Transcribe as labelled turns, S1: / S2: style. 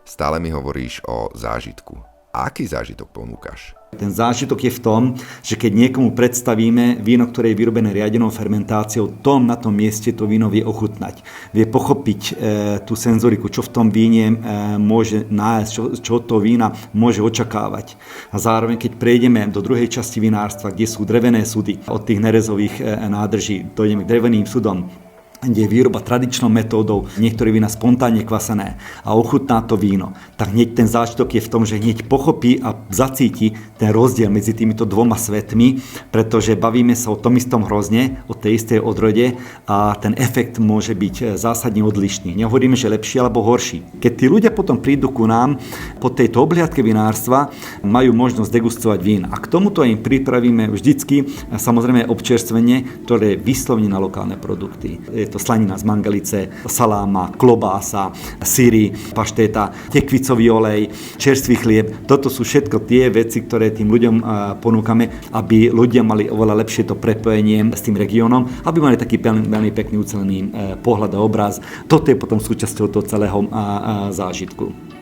S1: Stále mi hovoríš o zážitku. Aký zážitok ponúkaš?
S2: Ten zážitok je v tom, že keď niekomu predstavíme víno, ktoré je vyrobené riadenou fermentáciou, na tom mieste to víno vie ochutnať. Vie pochopiť tú senzoriku, čo v tom víne môže nájsť, čo to vína môže očakávať. A zároveň, keď prejdeme do druhej časti vinárstva, kde sú drevené sudy, od tých nerezových nádrží dojdeme k dreveným sudom, kde je výroba tradičnou metódou, niektoré vína spontánne kvasené a ochutná to víno, tak hneď ten zážitok je v tom, že hneď pochopí a zacíti ten rozdiel medzi týmito dvoma svetmi, pretože bavíme sa o tom istom hrozne, o tej istej odrode a ten efekt môže byť zásadne odlišný. Nehovoríme, že lepší alebo horší. Keď tí ľudia potom prídu ku nám po tejto obhliadke vinárstva, majú možnosť degustovať vín a k tomuto im pripravíme vždycky samozrejme občerstvenie, ktoré je vyslovene na lokálne produkty. Je to slanina z mangalice, saláma, klobása, syry, paštéta, tekvicový olej, čerstvý chlieb. Toto sú všetko tie veci, ktoré tým ľuďom ponúkame, aby ľudia mali oveľa lepšie to prepojenie s tým regiónom, aby mali taký veľmi pekný ucelený pohľad a obraz. Toto je potom súčasťou toho celého zážitku.